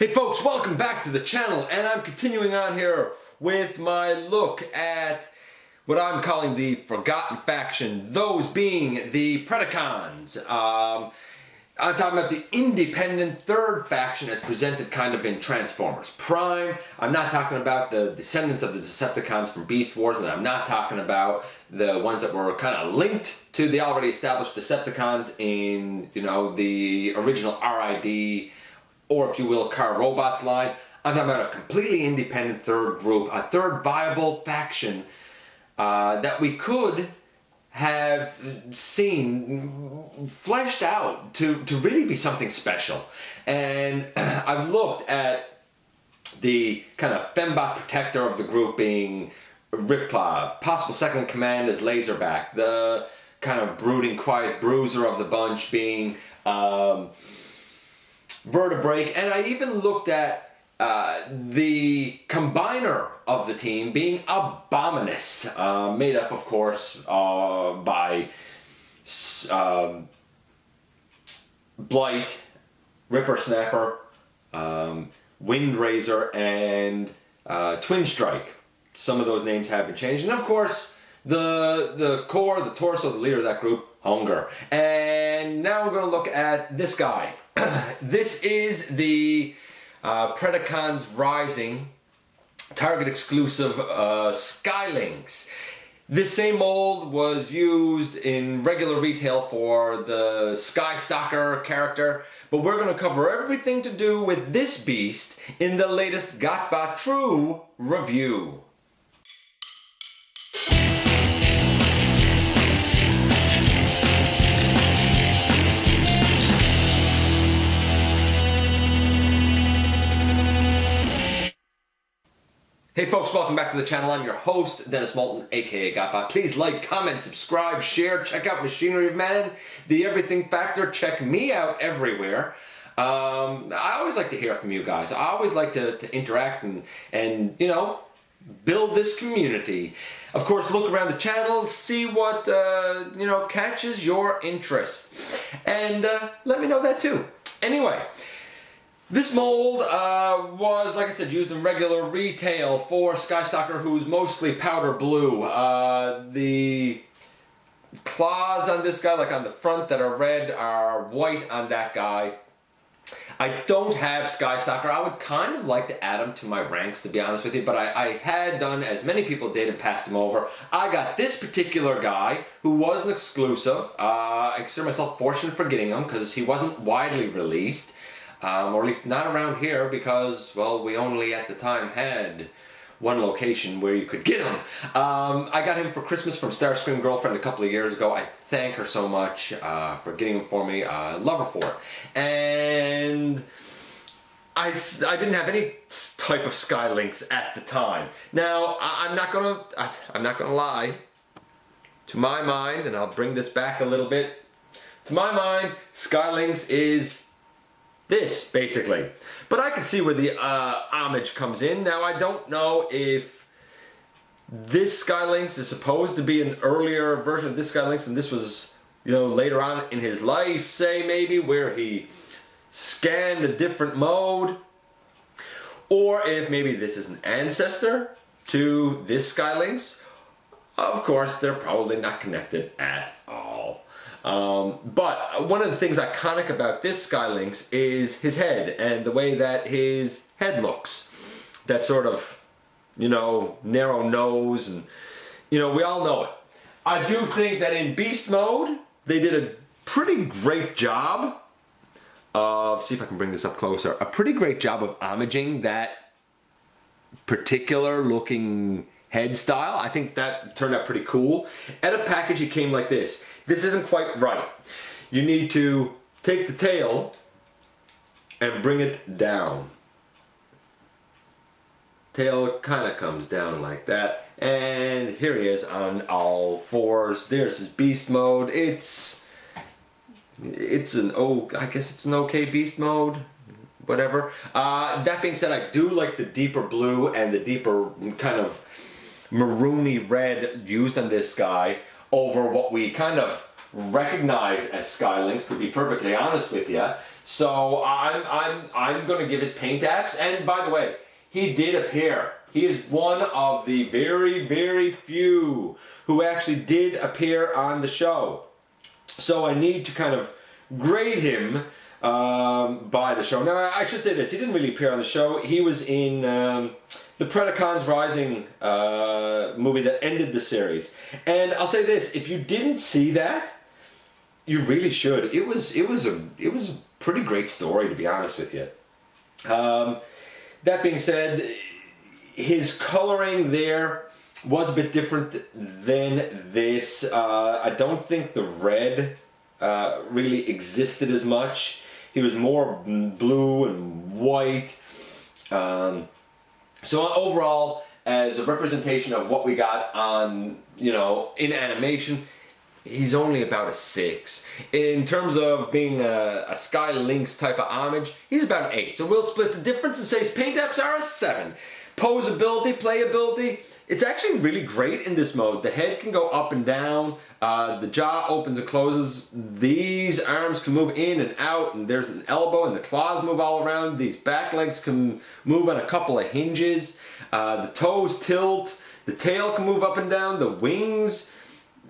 Hey folks, welcome back to the channel, and I'm continuing on here with my look at what I'm calling the Forgotten Faction, those being the Predacons. I'm talking about the independent third faction as presented kind of in Transformers Prime. I'm not talking about the descendants of the Decepticons from Beast Wars, and I'm not talking about the ones that were kind of linked to the already established Decepticons in, the original RID, or if you will, Car Robots line. I'm talking about a completely independent third group, a third viable faction that we could have seen fleshed out to really be something special. And I've looked at the kind of fembot protector of the group being Ripclaw, possible second in command as Laserback, the kind of brooding, quiet bruiser of the bunch being Vertebrake, and I even looked at the combiner of the team being Abominus, made up, of course, by Blight, Ripper Snapper, Windraiser, and Twin Strike. Some of those names have been changed, and of course, the core, the torso, the leader of that group, Hunger. And now we're going to look at this guy. This is the Predacons Rising Target exclusive Skylynx. This same mold was used in regular retail for the Skystalker character, but we're going to cover everything to do with this beast in the latest GotBot True review. Hey folks, welcome back to the channel. I'm your host, Dennis Moulton, aka GotBot. Please like, comment, subscribe, share, check out Machinery of Man, The Everything Factor. Check me out everywhere. I always like to hear from you guys. I always like to interact and build this community. Of course, look around the channel, see what catches your interest, and let me know that too. Anyway. This mold was, like I said, used in regular retail for Skystalker, who's mostly powder blue. The claws on this guy, like on the front that are red, are white on that guy. I don't have Skystalker. I would kind of like to add him to my ranks, to be honest with you, but I had done, as many people did, and passed him over. I got this particular guy, who was an exclusive. I consider myself fortunate for getting him, because he wasn't widely released. Or at least not around here, because, well, we only at the time had one location where you could get him. I got him for Christmas from Starscream Girlfriend a couple of years ago. I thank her so much for getting him for me. I love her for it. And I didn't have any type of Skylynx at the time. Now, I'm not gonna lie. To my mind, and I'll bring this back a little bit. To my mind, Skylynx is this, basically. But I can see where the homage comes in. Now, I don't know if this Skylynx is supposed to be an earlier version of this Skylynx, and this was, later on in his life, say, maybe, where he scanned a different mode. Or if maybe this is an ancestor to this Skylynx. Of course, they're probably not connected at all. But one of the things iconic about this Skylynx is his head and the way that his head looks. That sort of, narrow nose, and, we all know it. I do think that in Beast mode, they did a pretty great job of, see if I can bring this up closer, a pretty great job of homaging that particular looking head style. I think that turned out pretty cool. At a package, it came like this. This isn't quite right. You need to take the tail and bring it down. Tail kind of comes down like that. And here he is on all fours. There's his beast mode. I guess it's an okay beast mode. Whatever. That being said, I do like the deeper blue and the deeper kind of maroony red used on this guy over what we kind of recognize as Skylynx, to be perfectly honest with you. So I'm going to give his paint apps. And by the way, he did appear. He is one of the very, very few who actually did appear on the show. So I need to kind of grade him by the show. Now, I should say this. He didn't really appear on the show. He was in the Predacons Rising movie that ended the series. And I'll say this. If you didn't see that, you really should. It was a pretty great story, to be honest with you. That being said, his coloring there was a bit different than this. I don't think the red really existed as much. He was more blue and white. So overall, as a representation of what we got on, in animation, he's only about a 6. In terms of being a Skylynx type of homage, he's about an 8. So we'll split the difference and say his paint apps are a 7. Posability, playability, it's actually really great in this mode. The head can go up and down, the jaw opens and closes, these arms can move in and out, and there's an elbow and the claws move all around, these back legs can move on a couple of hinges, the toes tilt, the tail can move up and down, the wings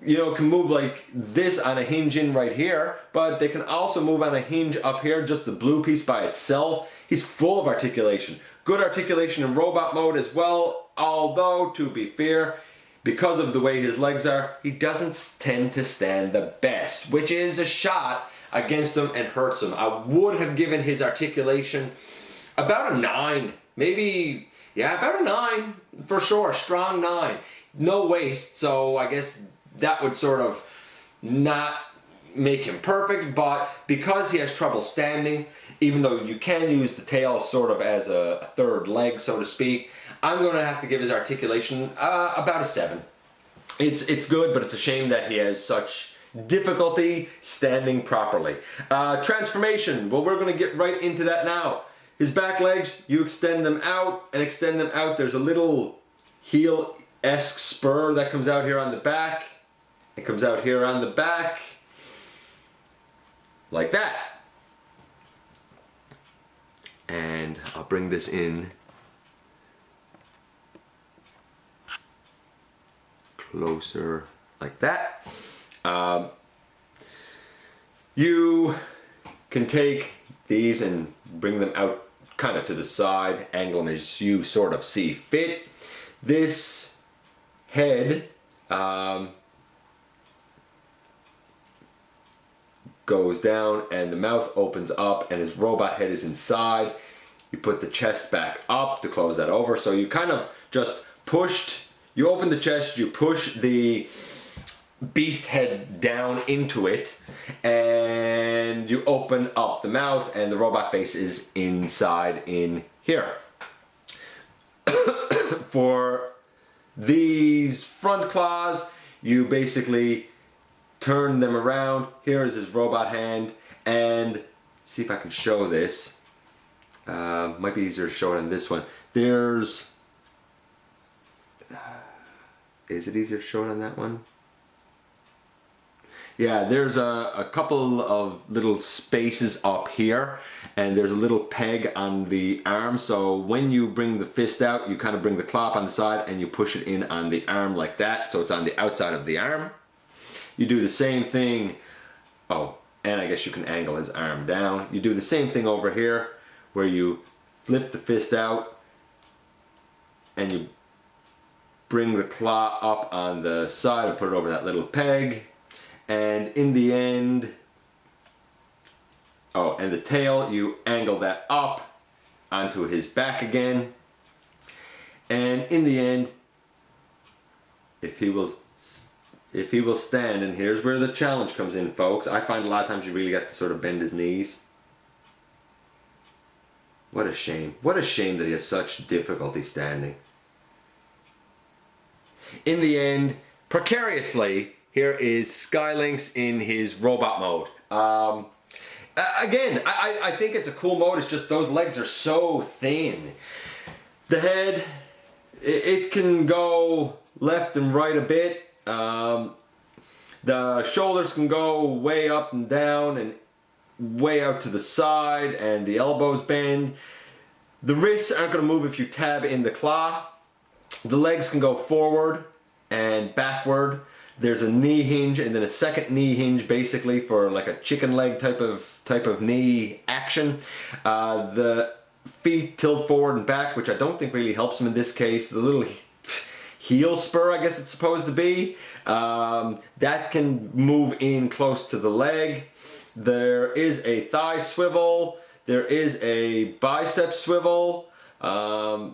can move like this on a hinge in right here, but they can also move on a hinge up here, just the blue piece by itself. He's full of articulation. Good articulation in robot mode as well, although, to be fair, because of the way his legs are, he doesn't tend to stand the best, which is a shot against him and hurts him. I would have given his articulation about a 9. Maybe, yeah, about a 9 for sure, a strong 9. No waist, so I guess that would sort of not make him perfect, but because he has trouble standing, even though you can use the tail sort of as a third leg, so to speak, I'm going to have to give his articulation about a 7. It's good, but it's a shame that he has such difficulty standing properly. Transformation, well, we're going to get right into that now. His back legs, you extend them out and extend them out. There's a little heel-esque spur that comes out here on the back. It comes out here on the back, like that. And I'll bring this in closer, like that. You can take these and bring them out kind of to the side, angle them as you sort of see fit. This head goes down and the mouth opens up and his robot head is inside. You put the chest back up to close that over. So you kind of just you open the chest, you push the beast head down into it, and you open up the mouth and the robot face is inside in here. For these front claws, you basically turn them around. Here is his robot hand, and see if I can show this. Might be easier to show it on this one. Is it easier to show it on that one? Yeah, there's a couple of little spaces up here, and there's a little peg on the arm, so when you bring the fist out, you kind of bring the claw up on the side and you push it in on the arm like that, so it's on the outside of the arm. You do the same thing, and I guess you can angle his arm down. You do the same thing over here, where you flip the fist out and you bring the claw up on the side and put it over that little peg. And in the end, and the tail, you angle that up onto his back again. And in the end, if he will stand, and here's where the challenge comes in, folks. I find a lot of times you really got to sort of bend his knees. What a shame. What a shame that he has such difficulty standing. In the end, precariously, here is Skylynx in his robot mode. Again, I think it's a cool mode. It's just those legs are so thin. The head, it can go left and right a bit. The shoulders can go way up and down and way out to the side and the elbows bend. The wrists aren't going to move if you tab in the claw. The legs can go forward and backward. There's a knee hinge and then a second knee hinge, basically for like a chicken leg type of knee action. The feet tilt forward and back, which I don't think really helps him in this case. The little heel spur, I guess it's supposed to be, that can move in close to the leg. There is a thigh swivel. There is a bicep swivel. The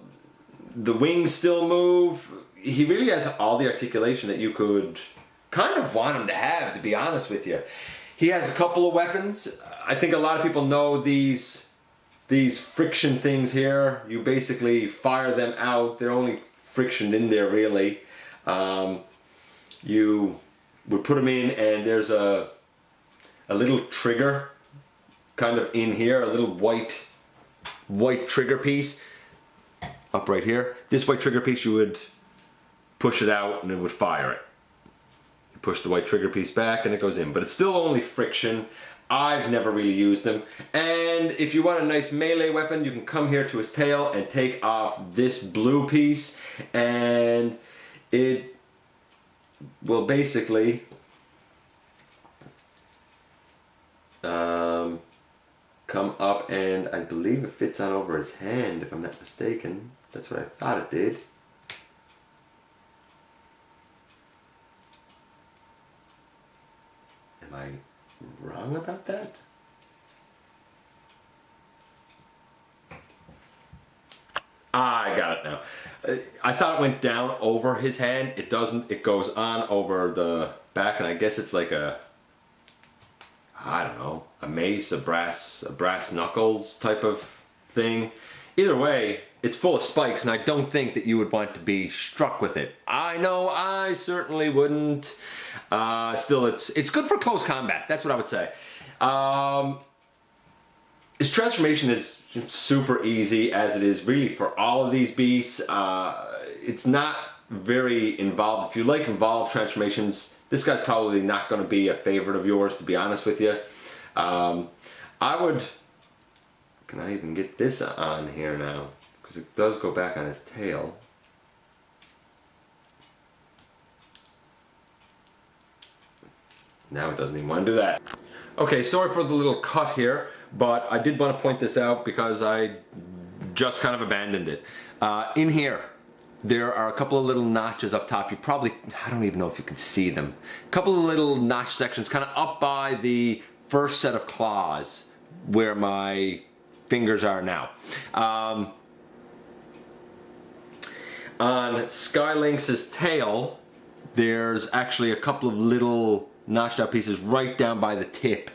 wings still move. He really has all the articulation that you could kind of want him to have, to be honest with you. He has a couple of weapons. I think a lot of people know these friction things here. You basically fire them out. They're only friction in there, really. You would put them in, and there's a little trigger kind of in here, a little white trigger piece up right here. This white trigger piece, you would push it out and it would fire it. You push the white trigger piece back and it goes in, but it's still only friction. I've never really used them. And if you want a nice melee weapon, you can come here to his tail and take off this blue piece, and it will basically come up, and I believe it fits on over his hand, if I'm not mistaken. That's what I thought it did. Am I wrong about that? I got it now. I thought it went down over his hand. It doesn't. It goes on over the back, and I guess it's like a, I don't know, a mace, a brass knuckles type of thing. Either way, it's full of spikes, and I don't think that you would want to be struck with it. I know I certainly wouldn't. Still, it's good for close combat. That's what I would say. His transformation is super easy, as it is really for all of these beasts. It's not very involved. If you like involved transformations, this guy's probably not going to be a favorite of yours, to be honest with you. I would... Can I even get this on here now? Because it does go back on his tail. Now it doesn't even want to do that. Okay, sorry for the little cut here, but I did want to point this out because I just kind of abandoned it. In here, there are a couple of little notches up top. You probably, I don't even know if you can see them. A couple of little notch sections kind of up by the first set of claws where my fingers are now. On Skylynx's tail, there's actually a couple of little notched out pieces right down by the tip.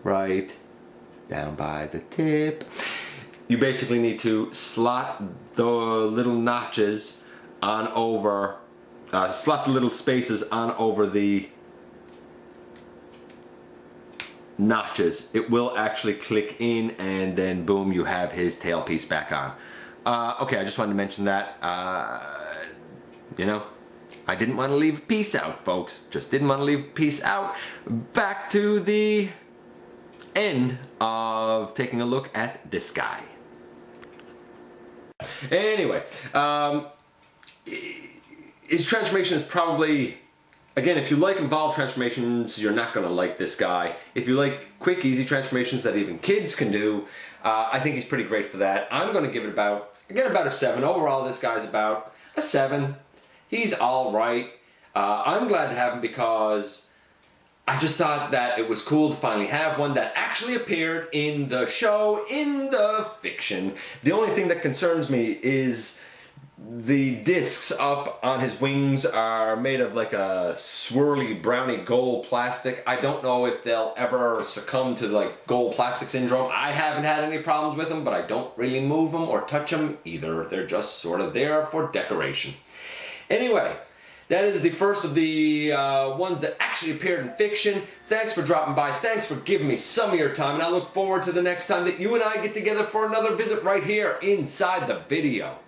Right down by the tip. You basically need to slot the little notches on over, slot the little spaces on over the notches. It will actually click in, and then boom, you have his tail piece back on. Okay, I just wanted to mention that. You know, I didn't want to leave a piece out, folks. Just didn't want to leave a piece out. Back to the end of taking a look at this guy. Anyway, his transformation is probably, again, if you like involved transformations, you're not going to like this guy. If you like quick, easy transformations that even kids can do, I think he's pretty great for that. I'm going to give it about, again, about a 7. Overall, this guy's about a 7. He's all right. I'm glad to have him because I just thought that it was cool to finally have one that actually appeared in the show, in the fiction. The only thing that concerns me is the discs up on his wings are made of like a swirly browny gold plastic. I don't know if they'll ever succumb to like gold plastic syndrome. I haven't had any problems with them, but I don't really move them or touch them either. They're just sort of there for decoration. Anyway, that is the first of the ones that actually appeared in fiction. Thanks for dropping by. Thanks for giving me some of your time. And I look forward to the next time that you and I get together for another visit right here inside the video.